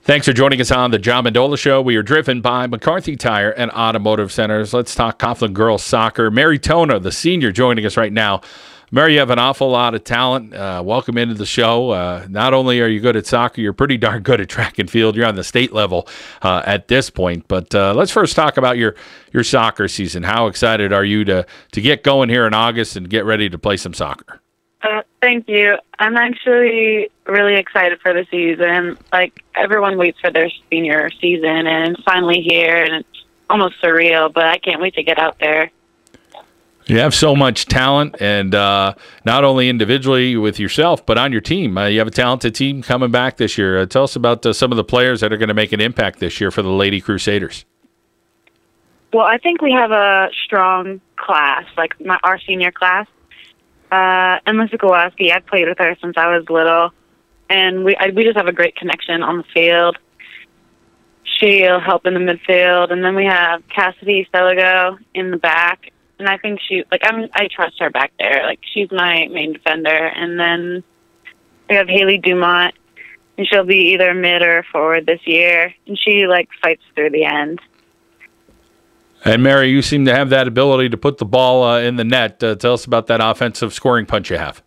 Thanks for joining us on the John Mendola Show. We are driven by McCarthy Tire and Automotive Centers. Let's talk Coughlin girls soccer. Mary Tona, the senior, joining us right now. Mary, you have an awful lot of talent. Welcome into the show. Not only are you good at soccer, you're pretty darn good at track and field. You're on the state level at this point. But let's first talk about your soccer season. How excited are you to get going here in August and get ready to play some soccer? Thank you. I'm actually really excited for the season. Like, everyone waits for their senior season, and it's finally here, and it's almost surreal, but I can't wait to get out there. You have so much talent, and not only individually with yourself, but on your team. You have a talented team coming back this year. Tell us about some of the players that are going to make an impact this year for the Lady Crusaders. Well, I think we have a strong class, like our senior class. Emma Sikowaski, I've played with her since I was little, and we just have a great connection on the field. She'll help in the midfield, and then we have Cassidy Stelago in the back, and I think I trust her back there. Like, she's my main defender, and then we have Haley Dumont, and she'll be either mid or forward this year, and she fights through the end. And Mary, you seem to have that ability to put the ball in the net. Tell us about that offensive scoring punch you have.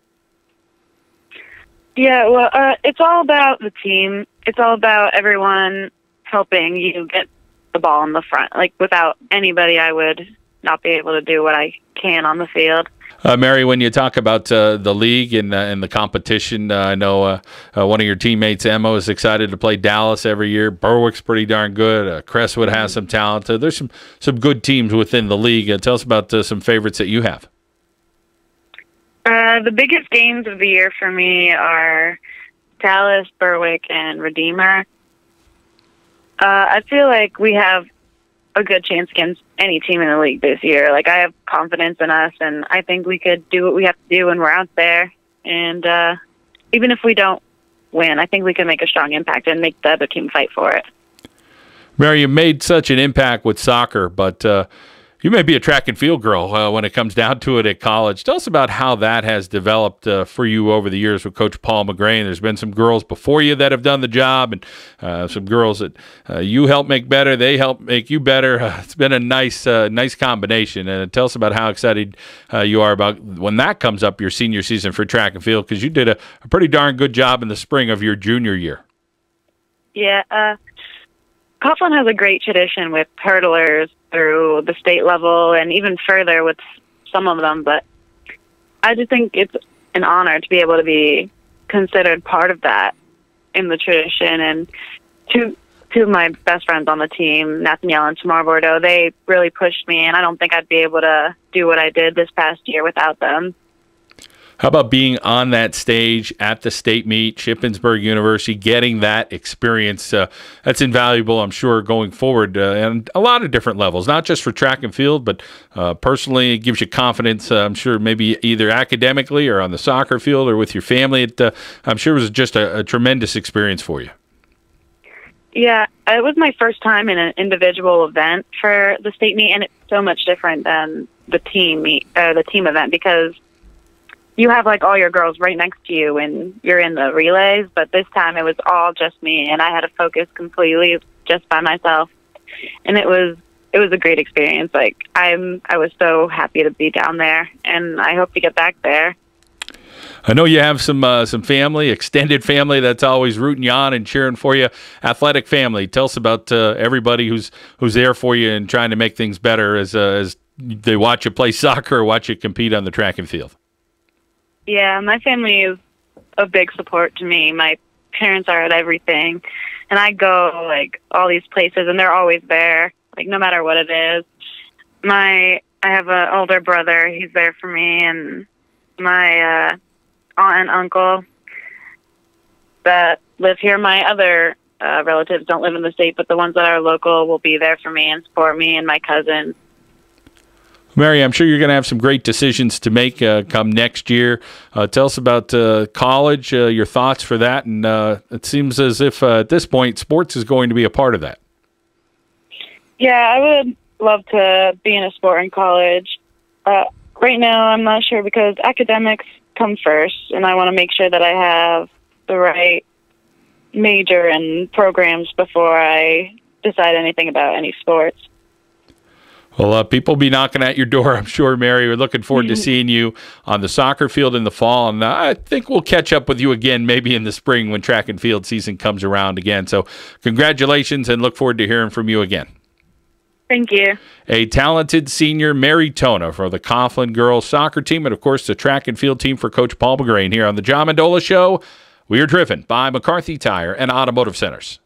Yeah, well, it's all about the team. It's all about everyone helping you get the ball in the front. Like, without anybody, I would not be able to do what I can on the field. Mary, when you talk about the league and the competition, I know one of your teammates, Emma, is excited to play Dallas every year. Berwick's pretty darn good. Crestwood has some talent. There's some good teams within the league. Tell us about some favorites that you have. The biggest games of the year for me are Dallas, Berwick, and Redeemer. I feel like we have a good chance against any team in the league this year. Like, I have confidence in us, and I think we could do what we have to do when we're out there. And even if we don't win, I think we can make a strong impact and make the other team fight for it. Mary, you made such an impact with soccer, but you may be a track and field girl when it comes down to it at college. Tell us about how that has developed for you over the years with Coach Paul McGrane. There's been some girls before you that have done the job, and some girls that you help make better. They help make you better. It's been a nice combination. And tell us about how excited you are about when that comes up, your senior season for track and field, because you did a pretty darn good job in the spring of your junior year. Yeah, Coughlin has a great tradition with hurdlers through the state level and even further with some of them, but I just think it's an honor to be able to be considered part of that in the tradition. And two of my best friends on the team, Nathanielle and Tamar Bordeaux, they really pushed me, and I don't think I'd be able to do what I did this past year without them. How about being on that stage at the state meet, Shippensburg University, getting that experience? That's invaluable, I'm sure, going forward, and a lot of different levels, not just for track and field, but personally, it gives you confidence, I'm sure, maybe either academically or on the soccer field or with your family. I'm sure it was just a tremendous experience for you. Yeah, it was my first time in an individual event for the state meet, and it's so much different than the team meet, the team event, because you have all your girls right next to you and you're in the relays, but this time it was all just me, and I had to focus completely just by myself. And it was a great experience. I was so happy to be down there, and I hope to get back there. I know you have some family, extended family that's always rooting you on and cheering for you. Athletic family. Tell us about everybody who's there for you and trying to make things better as they watch you play soccer or watch you compete on the track and field. Yeah, my family is a big support to me. My parents are at everything, and I go all these places, and they're always there, no matter what it is. I have an older brother; he's there for me, and my aunt and uncle that live here. My other relatives don't live in the state, but the ones that are local will be there for me and support me, and my cousins. Mary, I'm sure you're going to have some great decisions to make come next year. Tell us about college, your thoughts for that, and it seems as if at this point sports is going to be a part of that. Yeah, I would love to be in a sport in college. Right now I'm not sure because academics come first, and I want to make sure that I have the right major in programs before I decide anything about any sports. Well, people will be knocking at your door, I'm sure, Mary. We're looking forward to seeing you on the soccer field in the fall, and I think we'll catch up with you again maybe in the spring when track and field season comes around again. So congratulations, and look forward to hearing from you again. Thank you. A talented senior, Mary Tona, for the Coughlin girls soccer team, and, of course, the track and field team for Coach Paul McGrane here on the John Mendola Show. We are driven by McCarthy Tire and Automotive Centers.